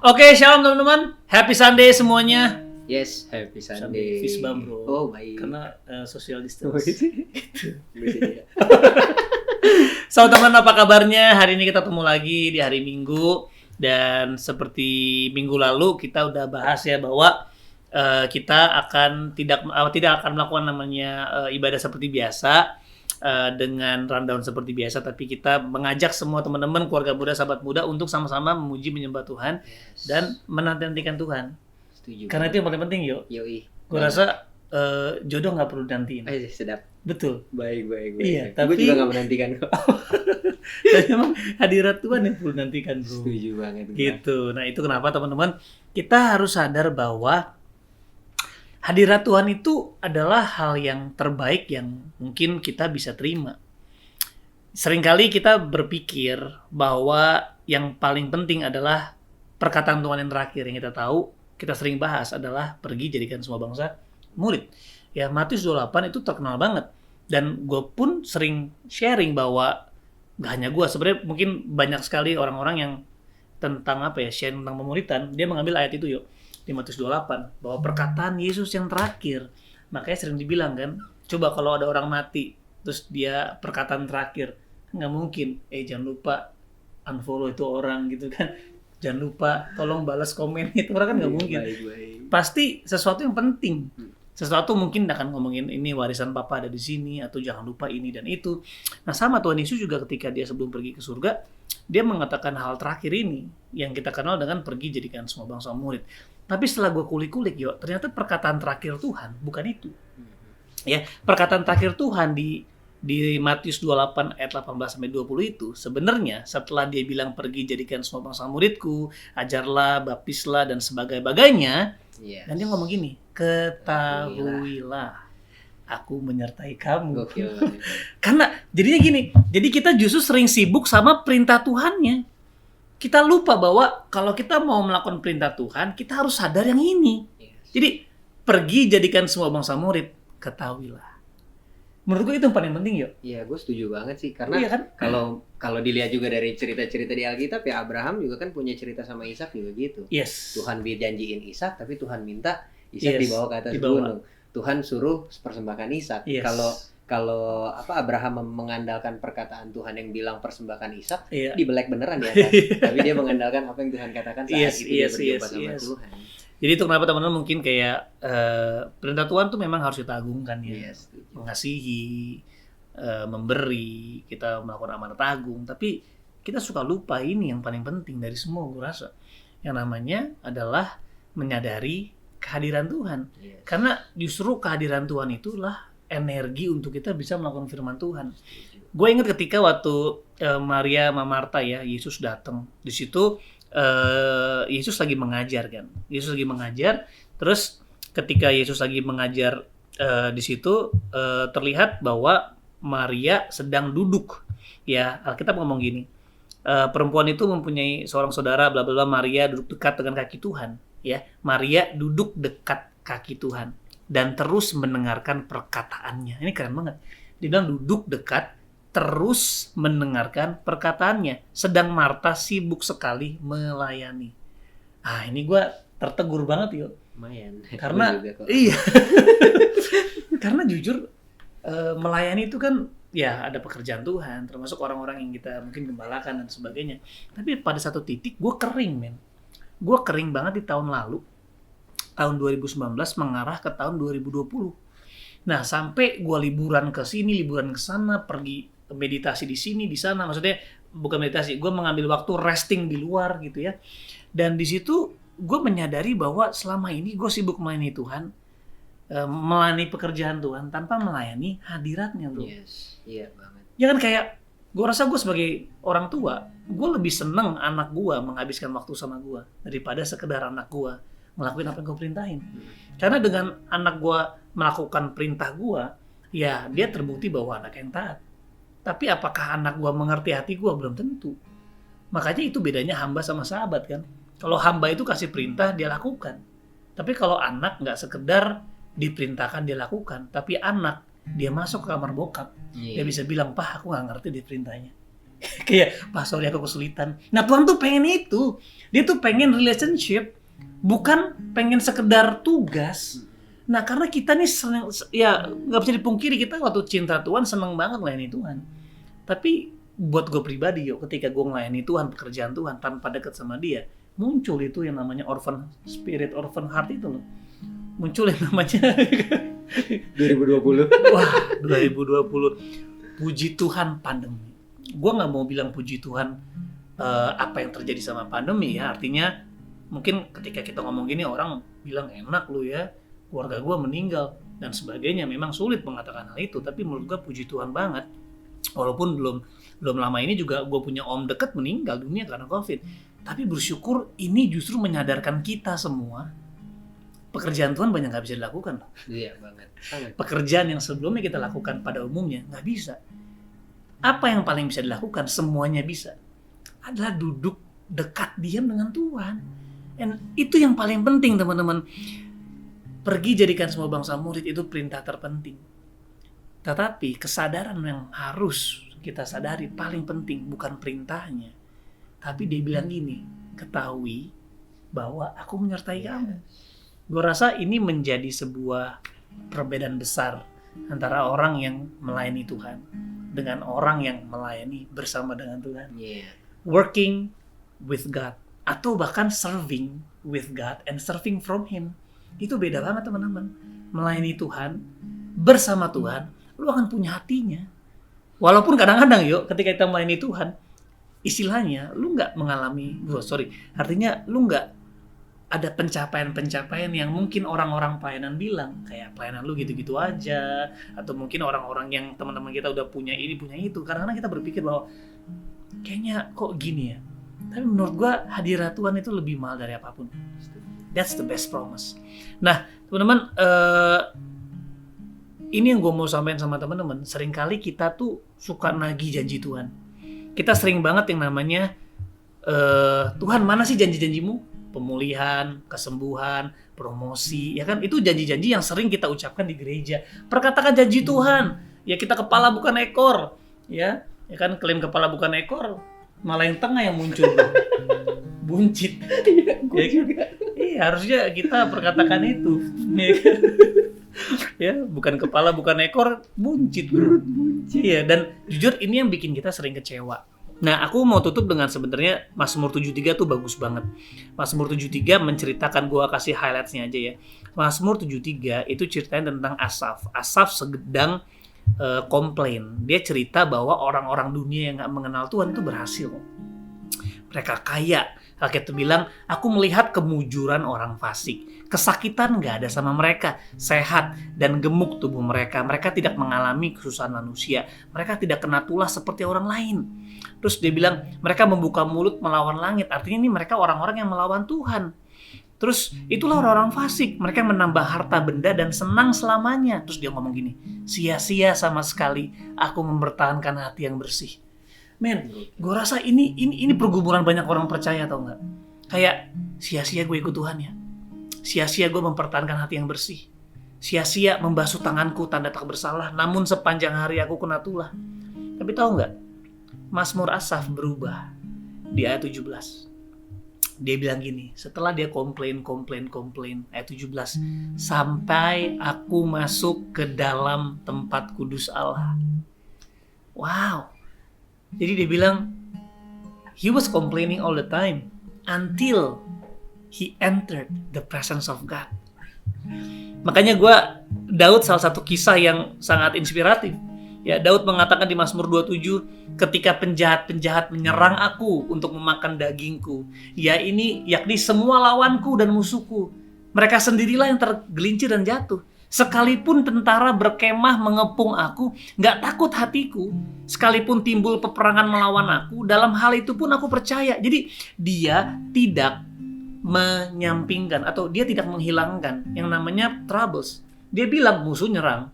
Oke, shalom teman-teman. Happy Sunday semuanya. Yes, happy Sunday. Fisbam bro. Oh, baik. Karena social Oh, distance. itu. Bisa juga. So teman, apa kabarnya? Hari ini kita ketemu lagi di hari Minggu. Dan seperti minggu lalu kita udah bahas ya bahwa kita akan tidak akan melakukan namanya ibadah seperti biasa. Dengan rundown seperti biasa, tapi kita mengajak semua teman-teman, keluarga muda, sahabat muda untuk sama-sama memuji menyembah Tuhan dan menantikan Tuhan. Setuju. Karena itu yang paling penting, Yoi. Gue rasa jodoh nggak perlu nantiin. Sedap. Betul. Baik. Iya, Gue tapi juga gak menantikan kok. tapi memang hadirat Tuhan yang perlu nantikan, bro. Setuju banget. Gitu. Nah, itu kenapa teman-teman kita harus sadar bahwa hadirat Tuhan itu adalah hal yang terbaik yang mungkin kita bisa terima. Seringkali kita berpikir bahwa yang paling penting adalah perkataan Tuhan yang terakhir. Yang kita tahu, kita sering bahas adalah pergi jadikan semua bangsa murid. Ya, Matius 28 itu terkenal banget. Dan gue pun sering sharing bahwa gak hanya gue, sebenarnya mungkin banyak sekali orang-orang yang tentang sharing tentang pemuridan, dia mengambil ayat itu di Matius 28 bahwa perkataan Yesus yang terakhir. Makanya sering dibilang kan, coba kalau ada orang mati terus dia perkataan terakhir, nggak mungkin jangan lupa unfollow itu orang gitu kan, jangan lupa tolong balas komen itu orang kan nggak mungkin. Baik. Pasti sesuatu yang penting, sesuatu mungkin akan ngomongin ini warisan papa ada di sini, atau jangan lupa ini dan itu. Nah, sama Tuhan Yesus juga ketika dia sebelum pergi ke surga, dia mengatakan hal terakhir ini yang kita kenal dengan pergi jadikan semua bangsa murid. Tapi setelah gue kulik-kulik, ternyata perkataan terakhir Tuhan bukan itu. Ya, perkataan terakhir Tuhan di Matius 28 ayat 18 sampai 20 itu sebenarnya setelah dia bilang pergi jadikan semua bangsa muridku, ajarlah, baptislah dan sebagainya. Yes. Dan dia ngomong gini, ketahuilah aku menyertai kamu. Karena jadinya gini, jadi kita justru sering sibuk sama perintah Tuhannya. Kita lupa bahwa kalau kita mau melakukan perintah Tuhan, kita harus sadar yang ini. Yes. Jadi, pergi jadikan semua bangsa murid, ketahuilah. Menurut gue itu yang paling penting, Iya, gue setuju banget sih. Karena kan? kalau dilihat juga dari cerita-cerita di Alkitab, ya Abraham juga kan punya cerita sama Ishak juga gitu. Yes. Tuhan janjiin Ishak, tapi Tuhan minta Ishak dibawa ke atas gunung. Tuhan suruh persembahkan Ishak. Yes. Kalau Abraham mengandalkan perkataan Tuhan yang bilang persembahkan Ishak, dibelek beneran di atas. Tapi dia mengandalkan apa yang Tuhan katakan saat itu dia berjumpa sama Tuhan. Jadi itu kenapa teman-teman mungkin kayak perintah Tuhan tuh memang harus kita agungkan ya. Yes, mengasihi, memberi, kita melakukan amanat agung. Tapi kita suka lupa ini yang paling penting dari semua, gue rasa. Yang namanya adalah menyadari kehadiran Tuhan. Yes. Karena justru kehadiran Tuhan itulah energi untuk kita bisa melakukan firman Tuhan. Gue ingat ketika waktu Maria sama Marta Yesus datang. Di situ Yesus lagi mengajar kan. Yesus lagi mengajar. Terus ketika Yesus lagi mengajar di situ terlihat bahwa Maria sedang duduk. Ya, Alkitab ngomong gini. Perempuan itu mempunyai seorang saudara bla bla bla, Maria duduk dekat dengan kaki Tuhan. Ya, Maria duduk dekat kaki Tuhan dan terus mendengarkan perkataannya. Ini keren banget. Dia bilang duduk dekat, terus mendengarkan perkataannya. Sedang Marta sibuk sekali melayani. Ini gue tertegur banget Lumayan. Karena iya. Karena jujur melayani itu kan ada pekerjaan Tuhan, termasuk orang-orang yang kita mungkin gembalakan dan sebagainya. Tapi pada satu titik gue kering, men. Gue kering banget di tahun lalu. Tahun 2019 mengarah ke tahun 2020. Nah, sampai gue liburan ke sini, liburan ke sana, pergi meditasi di sini, di sana. Maksudnya bukan meditasi, gue mengambil waktu resting di luar gitu ya. Dan di situ gue menyadari bahwa selama ini gue sibuk melayani Tuhan, melayani pekerjaan Tuhan tanpa melayani hadiratnya, bro. Yes, iya banget. Ya kan kayak gue rasa gue sebagai orang tua, gue lebih seneng anak gue menghabiskan waktu sama gue daripada sekedar anak gue ngelakuin apa yang gue perintahin. Karena dengan anak gue melakukan perintah gue, dia terbukti bahwa anak yang taat. Tapi apakah anak gue mengerti hati gue? Belum tentu. Makanya itu bedanya hamba sama sahabat kan. Kalau hamba itu kasih perintah, dia lakukan. Tapi kalau anak nggak sekedar diperintahkan, dia lakukan. Tapi anak, dia masuk ke kamar bokap. Dia bisa bilang, "Pak, aku nggak ngerti di perintahnya." Kayak, Pak sorry aku kesulitan. Nah Tuhan tuh pengen itu. Dia tuh pengen relationship, bukan pengen sekedar tugas. Nah karena kita nih senang, ya nggak bisa dipungkiri kita waktu cinta Tuhan seneng banget melayani Tuhan. Tapi buat gue pribadi ketika gue melayani Tuhan, pekerjaan Tuhan tanpa dekat sama Dia, muncul itu yang namanya orphan spirit, orphan heart itu loh. Muncul yang namanya 2020. Wah 2020. Puji Tuhan pandemi. Gue nggak mau bilang puji Tuhan apa yang terjadi sama pandemi ya. Artinya mungkin ketika kita ngomong gini orang bilang enak lu ya, keluarga gue meninggal dan sebagainya. Memang sulit mengatakan hal itu, tapi menurut gue puji Tuhan banget. Walaupun belum lama ini juga gue punya om deket meninggal dunia karena COVID. Tapi bersyukur ini justru menyadarkan kita semua pekerjaan Tuhan banyak nggak bisa dilakukan loh. Iya banget. Pekerjaan yang sebelumnya kita lakukan pada umumnya nggak bisa. Apa yang paling bisa dilakukan? Semuanya bisa. Adalah duduk dekat diam dengan Tuhan. Dan itu yang paling penting teman-teman. Pergi jadikan semua bangsa murid itu perintah terpenting. Tetapi kesadaran yang harus kita sadari paling penting bukan perintahnya. Tapi dia bilang gini, ketahui bahwa aku menyertai kamu. Gue rasa ini menjadi sebuah perbedaan besar antara orang yang melayani Tuhan dengan orang yang melayani bersama dengan Tuhan. Working with God atau bahkan serving with God and serving from Him. Itu beda banget teman-teman. Melayani Tuhan bersama Tuhan, lu akan punya hatinya. Walaupun kadang-kadang ketika kita melayani Tuhan, istilahnya lu nggak mengalami, artinya lu nggak ada pencapaian-pencapaian yang mungkin orang-orang pelayanan bilang kayak pelayanan lu gitu-gitu aja, atau mungkin orang-orang yang teman-teman kita udah punya ini punya itu. Kadang-kadang kita berpikir bahwa kayaknya kok gini ya. Tapi menurut gua hadirat Tuhan itu lebih mahal dari apapun. That's the best promise. Nah teman-teman, ini yang gue mau sampaikan sama teman-teman. Seringkali kita tuh suka nagih janji Tuhan. Kita sering banget yang namanya Tuhan mana sih janji-janjimu? Pemulihan, kesembuhan, promosi, ya kan? Itu janji-janji yang sering kita ucapkan di gereja. Perkatakan janji Tuhan. Ya kita kepala bukan ekor, ya kan klaim kepala bukan ekor, malah yang tengah yang muncul. Buncit. Iya, harusnya kita perkatakan itu. Ya, bukan kepala bukan ekor, buncit bro. Iya, dan jujur ini yang bikin kita sering kecewa. Nah, aku mau tutup dengan sebenarnya Mazmur 73 tuh bagus banget. Mazmur 73 menceritakan, gua kasih highlights-nya aja ya. Mazmur 73 itu ceritanya tentang Asaf. Asaf sedang komplain. Dia cerita bahwa orang-orang dunia yang gak mengenal Tuhan itu berhasil. Mereka kaya. Rakyat itu bilang, aku melihat kemujuran orang fasik. Kesakitan gak ada sama mereka. Sehat dan gemuk tubuh mereka. Mereka tidak mengalami kesusahan manusia. Mereka tidak kena tulah seperti orang lain. Terus dia bilang, mereka membuka mulut melawan langit. Artinya ini mereka orang-orang yang melawan Tuhan. Terus itulah orang-orang fasik. Mereka menambah harta benda dan senang selamanya. Terus dia ngomong gini, sia-sia sama sekali aku mempertahankan hati yang bersih. Men, gue rasa ini pergumulan banyak orang percaya, tau gak? Kayak sia-sia gue ikut Tuhan ya. Sia-sia gue mempertahankan hati yang bersih. Sia-sia membasuh tanganku tanda tak bersalah. Namun sepanjang hari aku kena tulah. Tapi tau gak? Mazmur Asaf berubah di ayat 17. Dia bilang gini, setelah dia komplain ayat 17, sampai aku masuk ke dalam tempat kudus Allah. Wow. Jadi dia bilang, he was complaining all the time until he entered the presence of God. Makanya Daud salah satu kisah yang sangat inspiratif. Ya, Daud mengatakan di Mazmur 27, ketika penjahat-penjahat menyerang aku untuk memakan dagingku, yakni semua lawanku dan musuhku, mereka sendirilah yang tergelincir dan jatuh. Sekalipun tentara berkemah mengepung aku, gak takut hatiku. Sekalipun timbul peperangan melawan aku, dalam hal itu pun aku percaya. Jadi dia tidak menyampingkan atau dia tidak menghilangkan yang namanya troubles. Dia bilang musuh nyerang.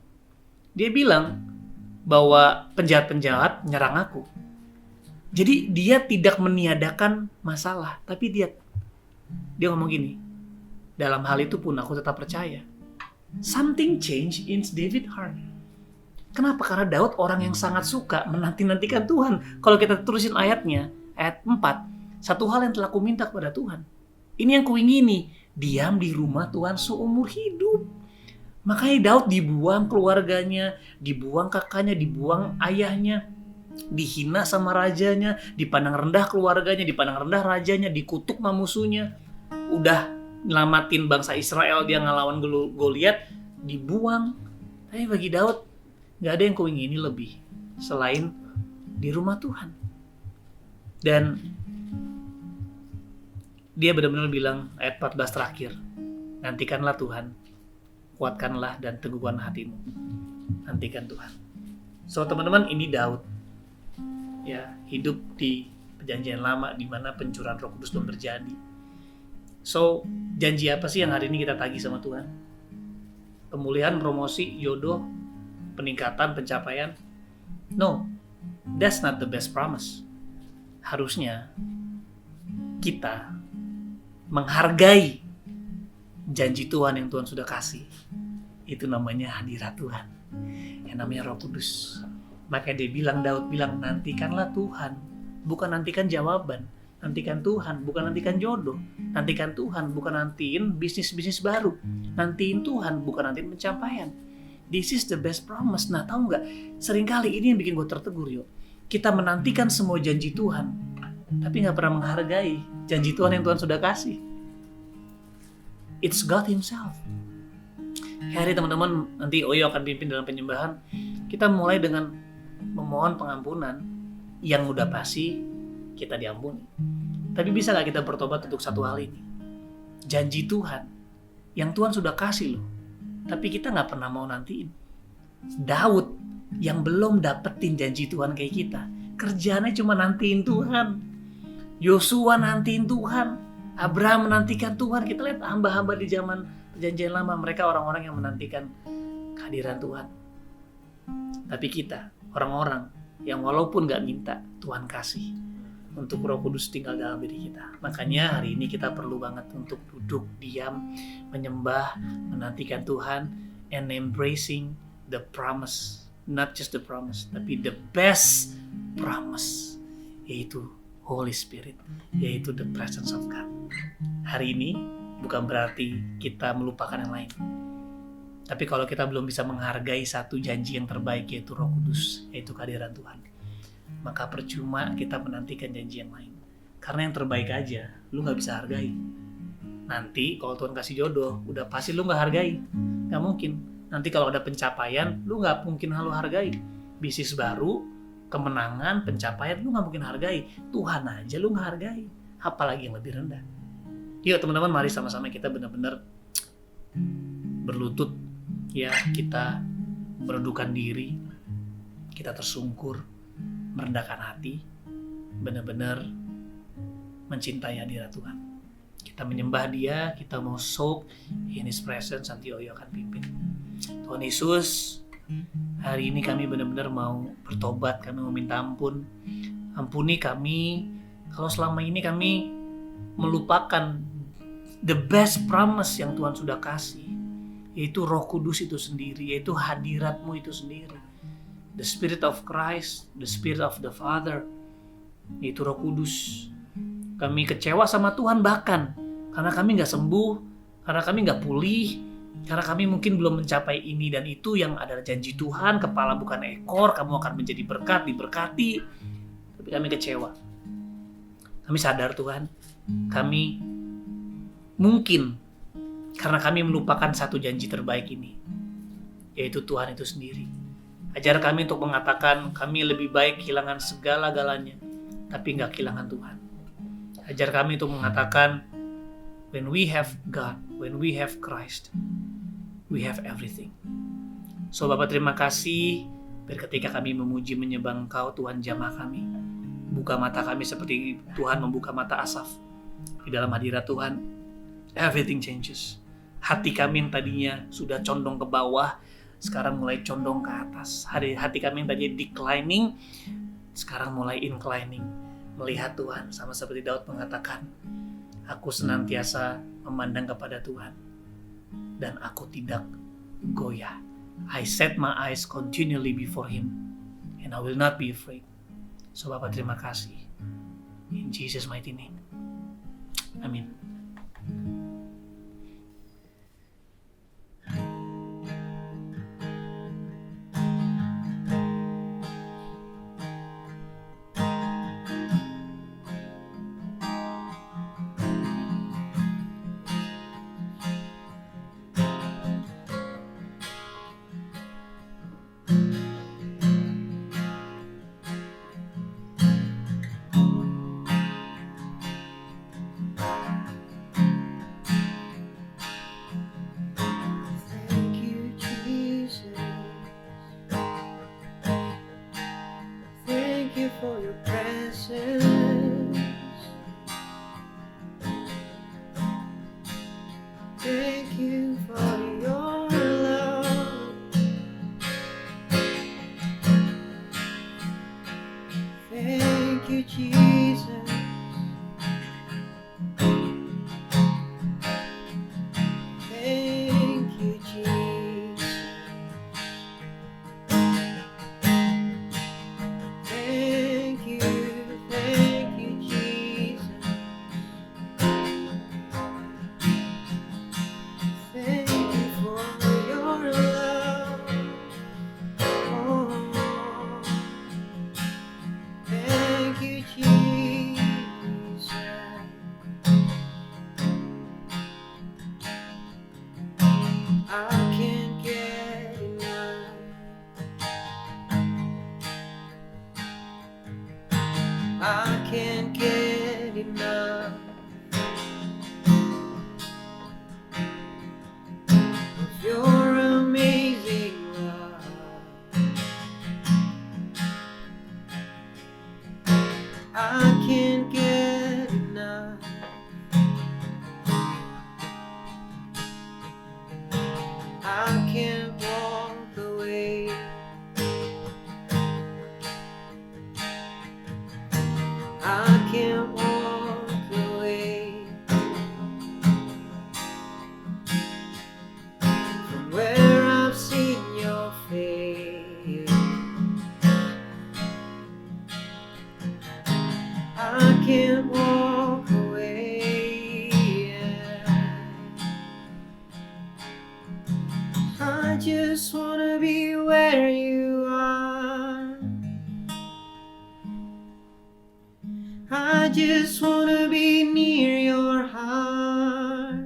Dia bilang bahwa penjahat-penjahat nyerang aku. Jadi dia tidak meniadakan masalah, tapi dia ngomong gini, dalam hal itu pun aku tetap percaya. Something changed in David's heart. Kenapa? Karena Daud orang yang sangat suka menanti-nantikan Tuhan. Kalau kita terusin ayatnya, ayat 4, satu hal yang telah kuminta kepada Tuhan, ini yang kuingini, diam di rumah Tuhan seumur hidup. Makanya Daud dibuang keluarganya, dibuang kakaknya, dibuang ayahnya, dihina sama rajanya, dipandang rendah keluarganya, dipandang rendah rajanya, dikutuk sama musuhnya. Udah nyelamatin bangsa Israel, dia ngelawan Goliat, dibuang. Tapi bagi Daud, gak ada yang kuingini lebih selain di rumah Tuhan. Dan dia benar-benar bilang ayat 14 terakhir, nantikanlah Tuhan, kuatkanlah dan teguhkan hatimu. Nantikan Tuhan. So teman-teman, ini Daud ya, hidup di perjanjian lama di mana pencurahan Roh Kudus belum terjadi. So, janji apa sih yang hari ini kita tagih sama Tuhan? Pemulihan, promosi, jodoh, peningkatan, pencapaian? No, that's not the best promise. Harusnya kita menghargai janji Tuhan yang Tuhan sudah kasih. Itu namanya hadirat Tuhan, yang namanya Roh Kudus. Makanya dia bilang, Daud bilang, nantikanlah Tuhan, bukan nantikan jawaban. Nantikan Tuhan, bukan nantikan jodoh. Nantikan Tuhan, bukan nantiin bisnis-bisnis baru. Nantiin Tuhan, bukan nantiin pencapaian. This is the best promise. Nah, tahu nggak? Seringkali ini yang bikin gue tertegur, yuk. Kita menantikan semua janji Tuhan, tapi nggak pernah menghargai janji Tuhan yang Tuhan sudah kasih. It's God Himself. Hari teman-teman, nanti Oyo akan pimpin dalam penyembahan. Kita mulai dengan memohon pengampunan. Yang udah pasti kita diampuni. Tapi bisa gak kita bertobat untuk satu hal ini? Janji Tuhan yang Tuhan sudah kasih loh, tapi kita gak pernah mau nantiin. Daud yang belum dapetin janji Tuhan kayak kita, kerjaannya cuma nantiin Tuhan. Yosua nantiin Tuhan, Abraham menantikan Tuhan. Kita lihat hamba-hamba di zaman perjanjian lama, mereka orang-orang yang menantikan kehadiran Tuhan. Tapi kita, orang-orang yang walaupun gak minta, Tuhan kasih untuk Roh Kudus tinggal dalam diri kita. Makanya hari ini kita perlu banget untuk duduk, diam, menyembah, menantikan Tuhan, and embracing the promise. Not just the promise, tapi the best promise, yaitu Holy Spirit, yaitu the presence of God. Hari ini bukan berarti kita melupakan yang lain. Tapi kalau kita belum bisa menghargai satu janji yang terbaik, yaitu Roh Kudus, yaitu kehadiran Tuhan, maka percuma kita menantikan janji yang lain. Karena yang terbaik aja lu gak bisa hargai. Nanti kalau Tuhan kasih jodoh, udah pasti lu gak hargai. Gak mungkin. Nanti kalau ada pencapaian, lu gak mungkin lu hargai. Bisnis baru, kemenangan, pencapaian, lu gak mungkin hargai. Tuhan aja lu gak hargai, apalagi yang lebih rendah. Yuk teman-teman, mari sama-sama kita benar-benar berlutut. Ya, kita meredukan diri, kita tersungkur, merendahkan hati, benar-benar mencintai hadirat Tuhan. Kita menyembah Dia, kita mau soak in His presence. Nanti Oyo akan pimpin. Tuhan Yesus, hari ini kami benar-benar mau bertobat, kami mau minta ampun. Ampuni kami kalau selama ini kami melupakan the best promise yang Tuhan sudah kasih, yaitu Roh Kudus itu sendiri, yaitu hadirat-Mu itu sendiri. The Spirit of Christ, the Spirit of the Father, yaitu Roh Kudus. Kami kecewa sama Tuhan bahkan karena kami gak sembuh, karena kami gak pulih, karena kami mungkin belum mencapai ini dan itu yang adalah janji Tuhan, kepala bukan ekor, kamu akan menjadi berkat, diberkati. Tapi kami kecewa. Kami sadar Tuhan, kami mungkin karena kami melupakan satu janji terbaik ini, yaitu Tuhan itu sendiri. Ajar kami untuk mengatakan kami lebih baik kehilangan segala-galanya, tapi gak kehilangan Tuhan. Ajar kami untuk mengatakan when we have God, when we have Christ, we have everything. So Bapak, terima kasih biar ketika kami memuji menyembah Engkau, Tuhan jamah kami, buka mata kami seperti Tuhan membuka mata Asaf. Di dalam hadirat Tuhan, everything changes. Hati kami yang tadinya sudah condong ke bawah, sekarang mulai condong ke atas. Hati kami yang tadinya declining, sekarang mulai inclining. Melihat Tuhan, sama seperti Daud mengatakan, aku senantiasa memandang kepada Tuhan, dan aku tidak goyah. I set my eyes continually before Him, and I will not be afraid. So Bapak terima kasih. In Jesus' mighty name. Amin. For your presence, thank you for your love, thank you Jesus, thank you Jesus. I can't get enough of your amazing love. I can't get enough. I can't walk away. I can't walk away from where I've seen your face. I can't walk away. I just wanna be where you are. I just wanna be near your heart.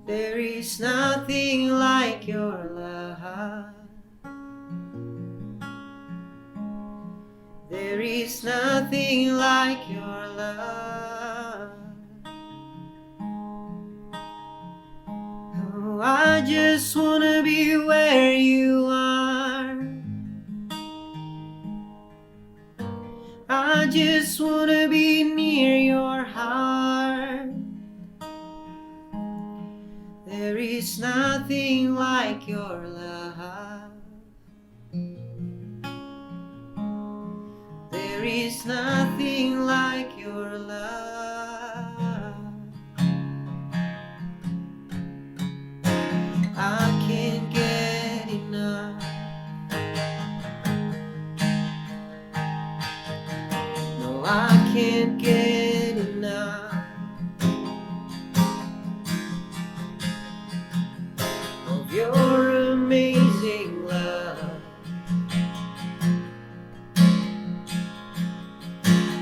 There is nothing like your love. There is nothing like your love. Oh, I just wanna be where you are. I just wanna be near your heart. There is nothing like your love. There is nothing like your love. I can't get enough. No, I can't get enough of your amazing love.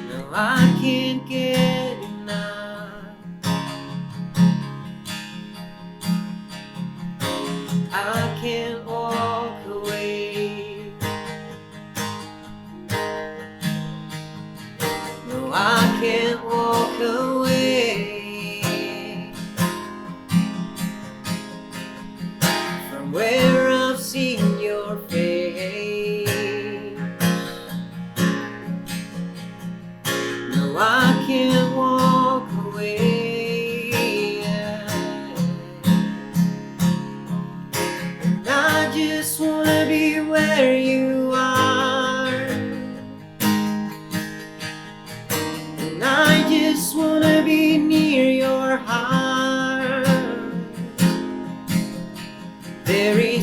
No, I can't get enough. I can't walk away. No, I can't walk away from where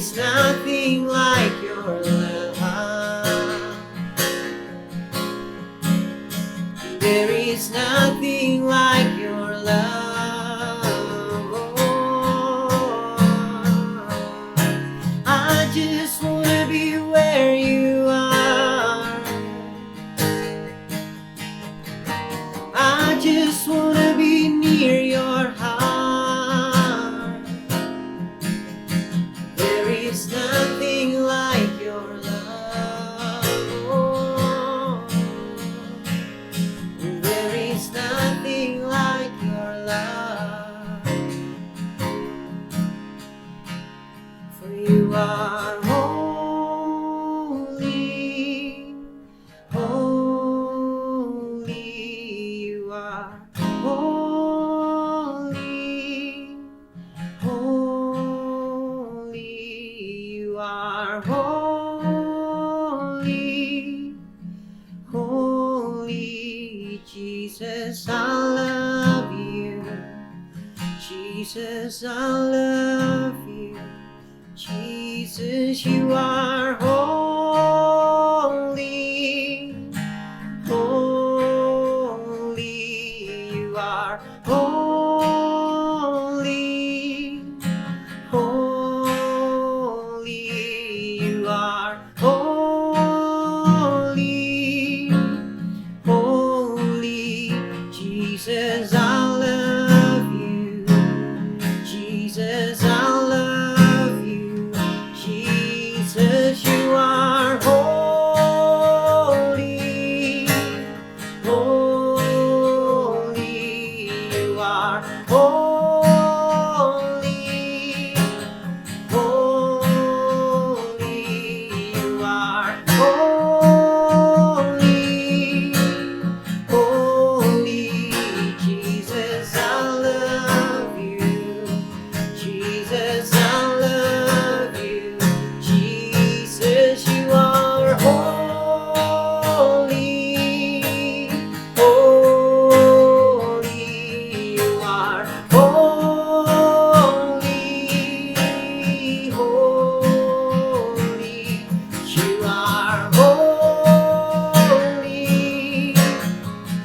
is nothing like your love. There is nothing like your love. Oh, I just wanna be where you are. I just wanna be near your heart. There is nothing like your love. Oh, there is nothing like your love. For you are holy, holy. You are holy, holy. You are holy, holy. Jesus, I love you. Jesus, I love you. Jesus, you are holy, holy. You are holy, holy. You are holy, holy. Jesus, I love you. Jesus, I love you. Jesus, you are holy, holy. You are holy, holy. You are holy, holy. Jesus, I love you. Jesus, I love you. Jesus, you are holy, holy. You are holy, holy. You are holy,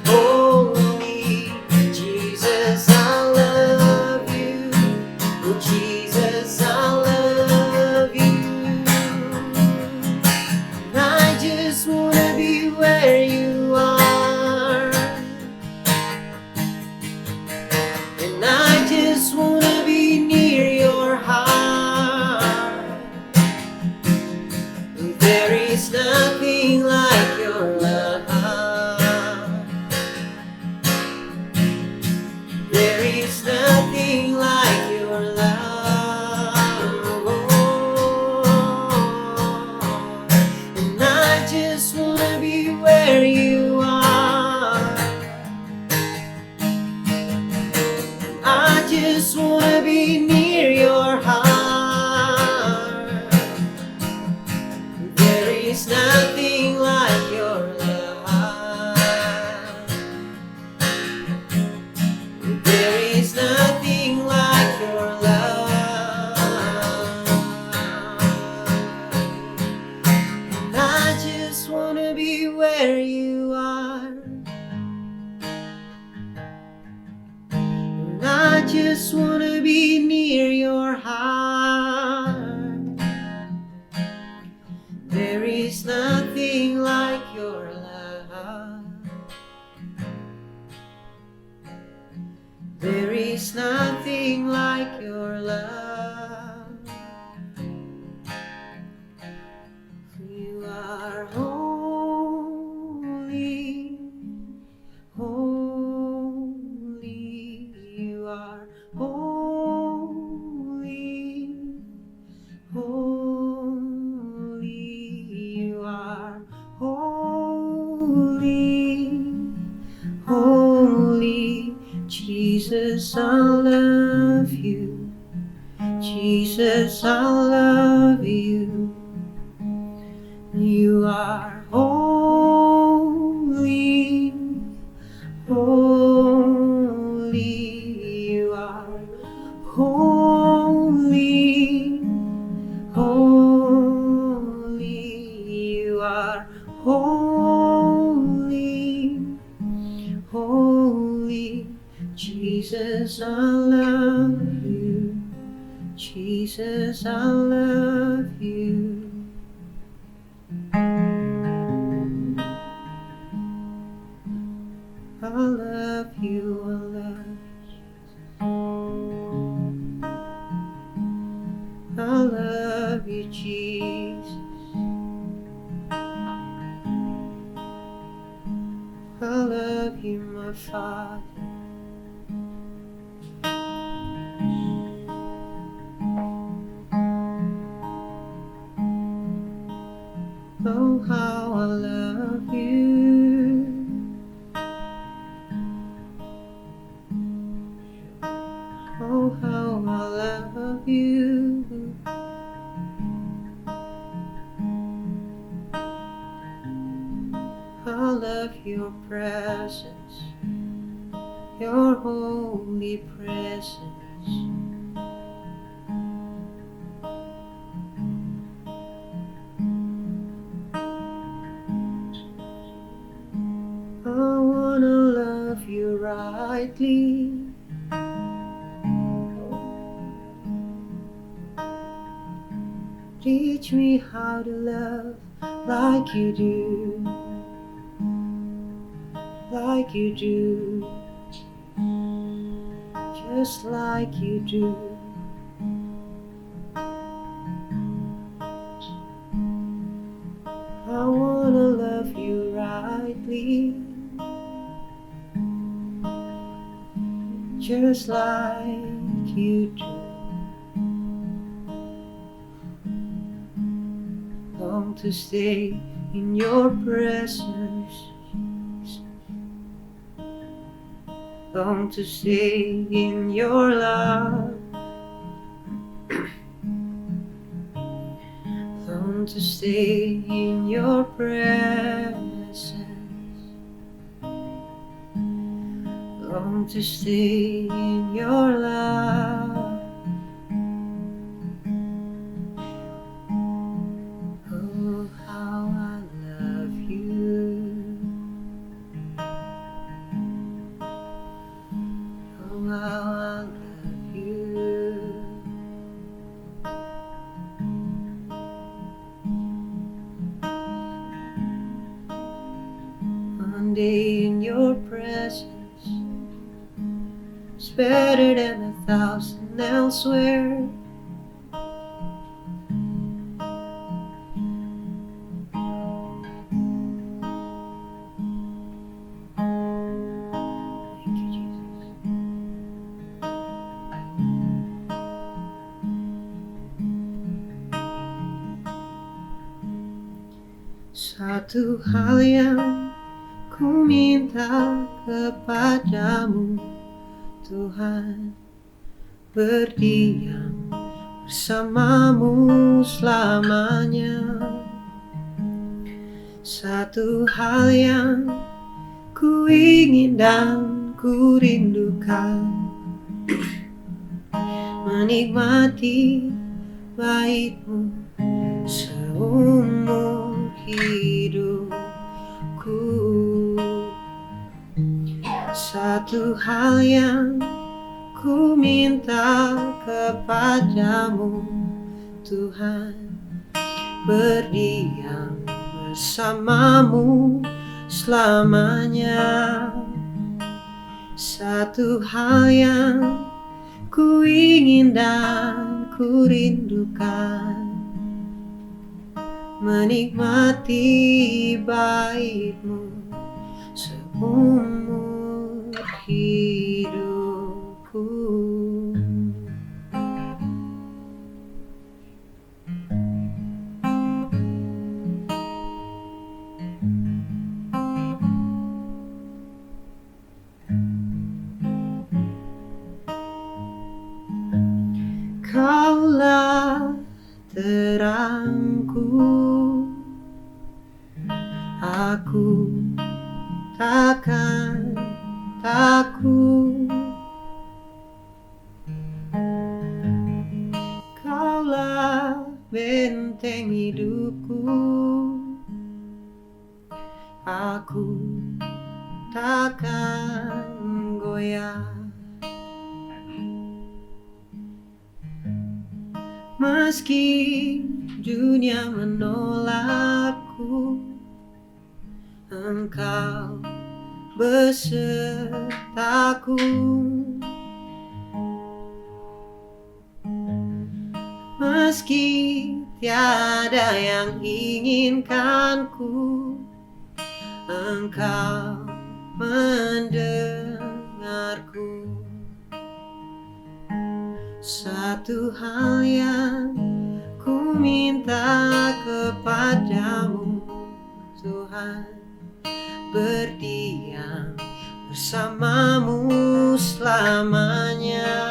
holy. Jesus, I love you. Oh, Jesus, I love you. I just wanna be where you are, and I just wanna be near your heart. There is nothing like your love. There is nothing like your love. And I just wanna be where you are. I just wanna be near your heart. There is nothing like your love. There is nothing like your love. And I just wanna be where you are. And I just wanna be near your heart. There is nothing like your love. There is nothing like your love. For you are holy, holy. You are holy, holy. You are holy, holy. Jesus, I love you. Jesus, I love you. You are holy, holy. You are holy, holy. love you. Jesus, I love you. I love you, I love you. I love you, Jesus. I love you, my Father. Oh, how I love you. Oh, how I love you. I love your presence, your holy presence. I wanna love you rightly. Teach me how to love like you do, like you do, just like you do. I wanna love you rightly, just like you do. Long to stay in your presence, long to stay in your love, long to stay in your presence, long to stay in your love. Oh, how I love you. Oh, how I love you. One day in your presence is better than 1,000 elsewhere. Thank you, Jesus. Satu hal yang ku minta kepadamu, Tuhan, berdiam bersamamu selamanya. Satu hal yang ku ingin dan ku rindukan, menikmati baitmu seumur hidupku. Satu hal yang ku minta kepadamu, Tuhan, berdiam bersamamu selamanya. Satu hal yang ku ingin dan ku rindukan, menikmati baitmu seumur hidupku. Kaulah terangku, aku takkan takut. Kaulah benteng hidupku, aku takkan goyah. Meski dunia menolakku, Engkau besertaku. Meski tiada yang inginkanku, Engkau mendengarku. Satu hal yang ku minta kepadamu, Tuhan, berdiam bersamamu selamanya.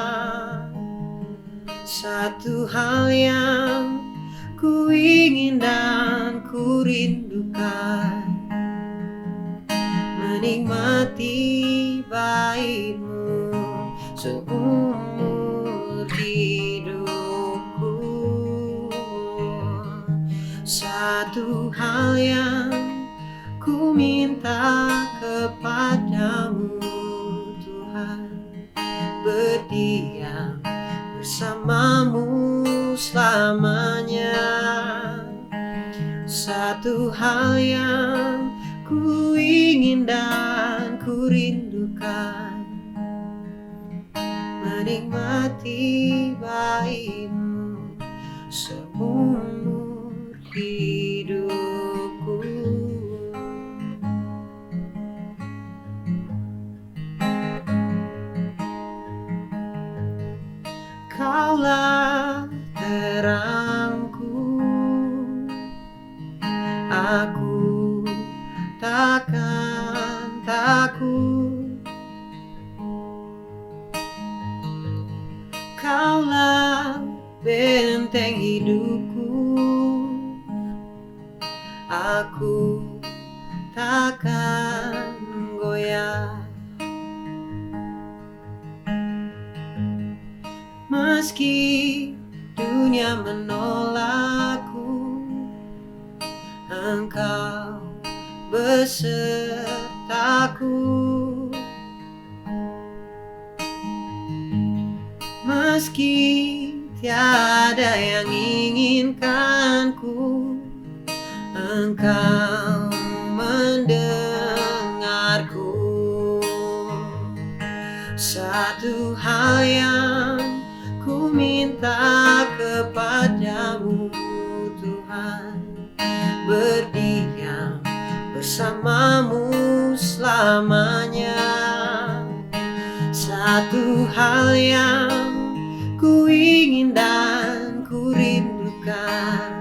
Satu hal yang ku ingin dan ku rindukan, menikmati baitmu seumur hidupku. Satu hal yang ku minta kepadamu, Tuhan, berdiam bersamamu selamanya. Satu hal yang ku ingin dan ku rindukan, menikmati baitmu seumur hidupku. Kaulah terangku, aku takkan takut. Kaulah benteng hidupku, aku takkan goyah. Meski dunia menolakku, Engkau besertaku. Meski tiada yang inginkanku, Engkau mendengarku. Satu hal yang ku minta kepadamu, Tuhan, berdiam bersamamu selamanya. Satu hal yang ku ingin dan ku rindukan,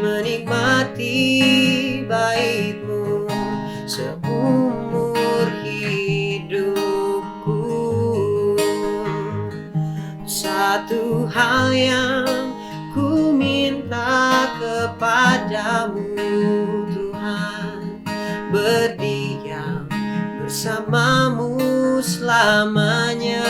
menikmati baitmu seumur hidupku. Satu hal yang ku minta kepadamu, Tuhan, berdiam bersamamu selamanya.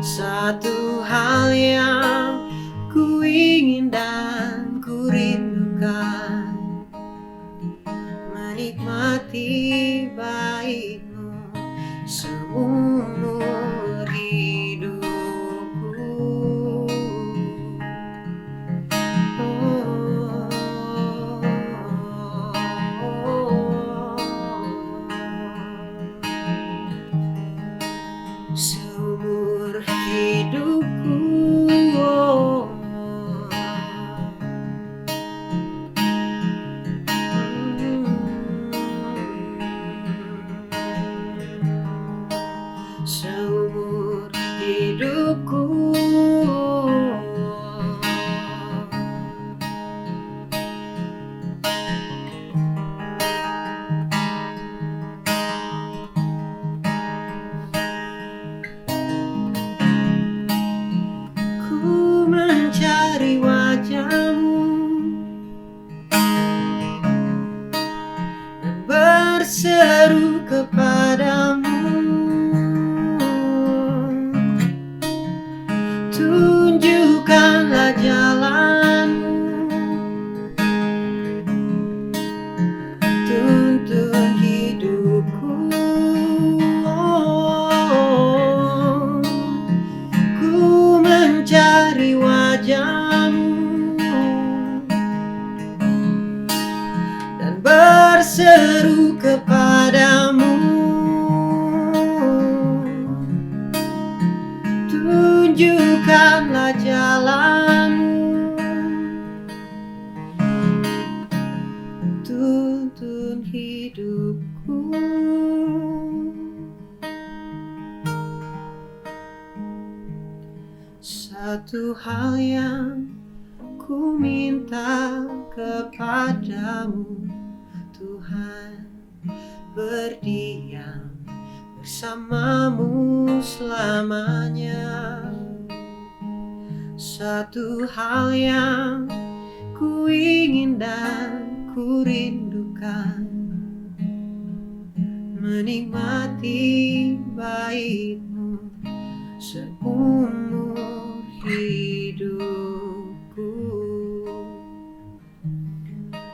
Satu hal yang ku ingin dan ku rindukan, menikmati baitmu seumur hidupku. Seumur hidupku, seumur hidupku. Ku mencari wajah-Mu dan berseru kepadamu, tunjukkanlah jalan-Mu, tuntun hidupku. Ku mencari tunjukkanlah jalanmu, tuntun hidupku. Satu hal yang ku minta kepadamu, Tuhan, berdiam bersamamu selamanya. Satu hal yang ku ingin dan ku rindukan, menikmati baitmu seumur hidupku.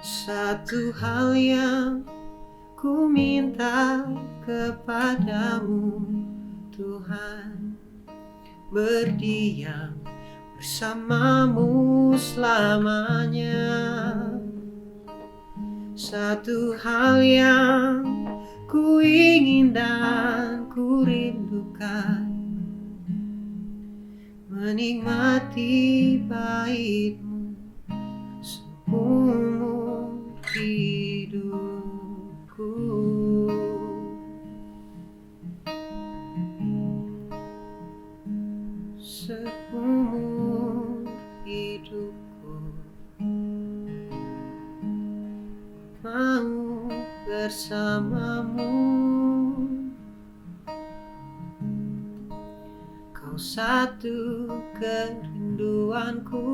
Satu hal yang ku minta kepadamu, Tuhan, berdiam bersamamu selamanya. Satu hal yang ku ingin dan ku rindukan, menikmati baitmu seumur hidupku. Seumur hidupku mau bersamamu. Kau satu kerinduanku,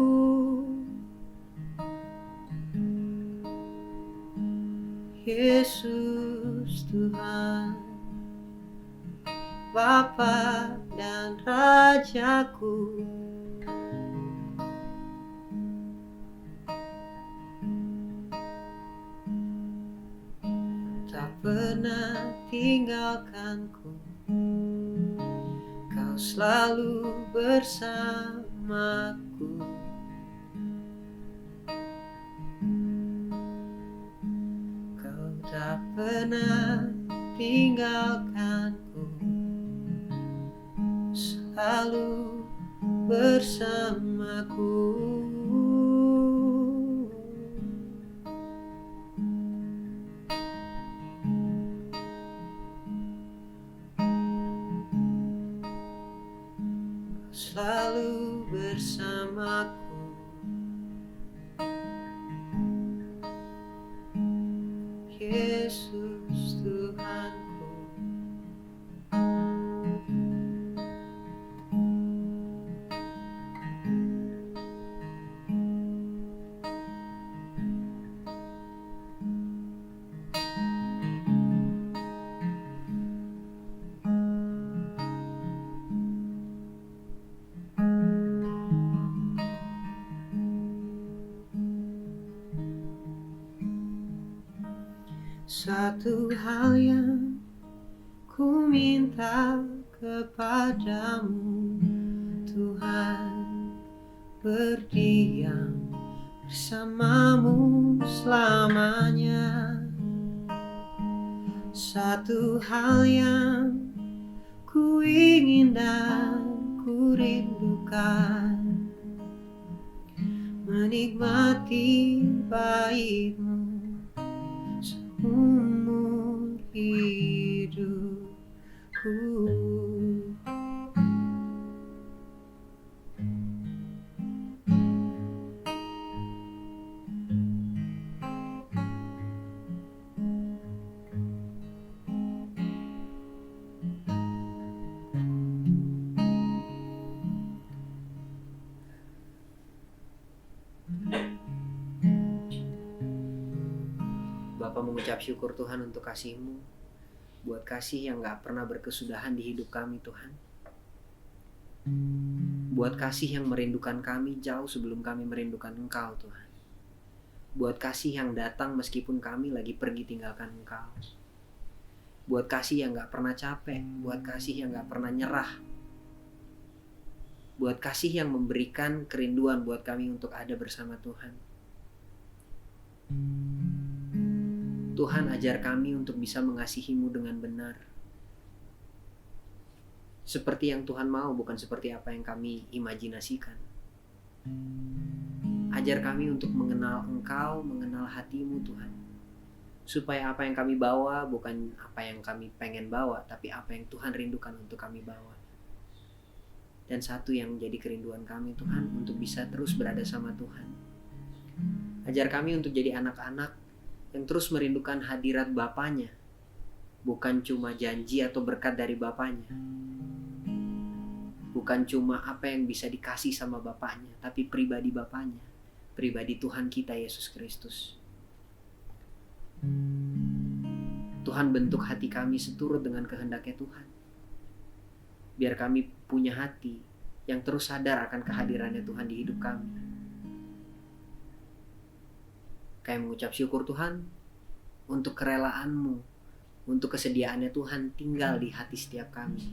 Yesus Tuhan, Bapa dan Rajaku. Tak pernah tinggalkanku, Kau selalu bersamaku. Kau tak pernah tinggalkanku, selalu bersamaku. Selalu bersamaku, Yesus Tuhanku. Satu hal yang ku minta kepadamu, Tuhan, berdiam bersamamu selamanya. Satu hal yang ku ingin dan ku rindukan, menikmati baitmu seumur hidupku. Bapa mengucap syukur Tuhan untuk kasih-Mu, buat kasih yang gak pernah berkesudahan di hidup kami Tuhan. Buat kasih yang merindukan kami jauh sebelum kami merindukan Engkau Tuhan. Buat kasih yang datang meskipun kami lagi pergi tinggalkan Engkau. Buat kasih yang gak pernah capek, buat kasih yang gak pernah nyerah. Buat kasih yang memberikan kerinduan buat kami untuk ada bersama Tuhan. Tuhan, ajar kami untuk bisa mengasihi-Mu dengan benar. seperti yang Tuhan mau, bukan seperti apa yang kami imajinasikan. Ajar kami untuk mengenal Engkau, mengenal hati-Mu Tuhan. Supaya apa yang kami bawa bukan apa yang kami pengen bawa, tapi apa yang Tuhan rindukan untuk kami bawa. Dan satu yang menjadi kerinduan kami Tuhan, untuk bisa terus berada sama Tuhan. Ajar kami untuk jadi anak-anak yang terus merindukan hadirat Bapanya, bukan cuma janji atau berkat dari Bapanya, bukan cuma apa yang bisa dikasih sama Bapanya, tapi pribadi Bapanya, pribadi Tuhan kita Yesus Kristus. Tuhan, bentuk hati kami seturut dengan kehendaknya Tuhan. Biar kami punya hati yang terus sadar akan kehadirannya Tuhan di hidup kami. Kami mengucap syukur Tuhan untuk kerelaanmu, untuk kesediaannya Tuhan tinggal di hati setiap kami,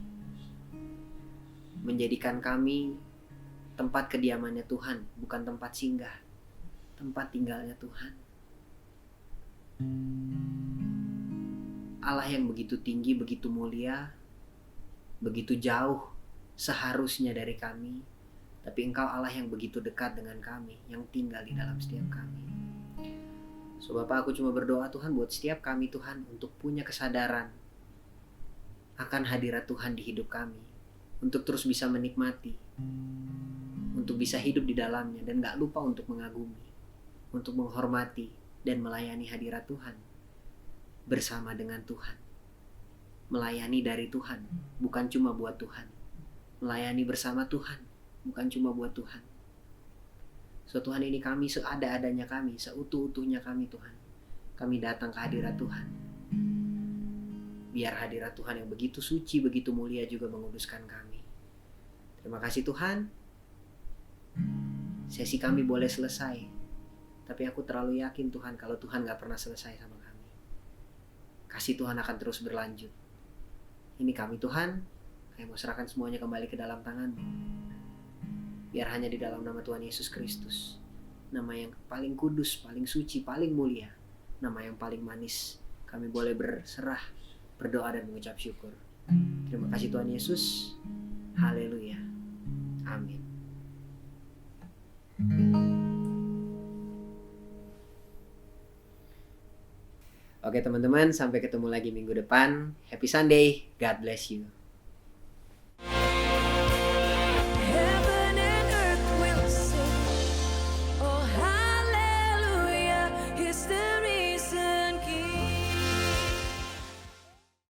menjadikan kami tempat kediamannya Tuhan, bukan tempat singgah, tempat tinggalnya Tuhan. Allah yang begitu tinggi, begitu mulia, begitu jauh seharusnya dari kami, tapi Engkau Allah yang begitu dekat dengan kami, yang tinggal di dalam setiap kami. So Bapak, aku cuma berdoa Tuhan buat setiap kami Tuhan, untuk punya kesadaran akan hadirat Tuhan di hidup kami, untuk terus bisa menikmati, untuk bisa hidup di dalamnya, dan gak lupa untuk mengagumi, untuk menghormati dan melayani hadirat Tuhan bersama dengan Tuhan. Melayani dari Tuhan, bukan cuma buat Tuhan. Melayani bersama Tuhan, bukan cuma buat Tuhan. So Tuhan, ini kami seada-adanya kami, seutuh-utuhnya kami Tuhan. Kami datang ke hadirat Tuhan. Biar hadirat Tuhan yang begitu suci, begitu mulia juga menguduskan kami. Terima kasih Tuhan. Sesi kami boleh selesai, tapi aku terlalu yakin Tuhan kalau Tuhan gak pernah selesai sama kami. Kasih Tuhan akan terus berlanjut. Ini kami Tuhan, kami mau serahkan semuanya kembali ke dalam tangan-Mu. Biar hanya di dalam nama Tuhan Yesus Kristus, nama yang paling kudus, paling suci, paling mulia, nama yang paling manis, kami boleh berserah, berdoa dan mengucap syukur. Terima kasih Tuhan Yesus. Haleluya. Amin. Oke teman-teman, sampai ketemu lagi minggu depan. Happy Sunday. God bless you.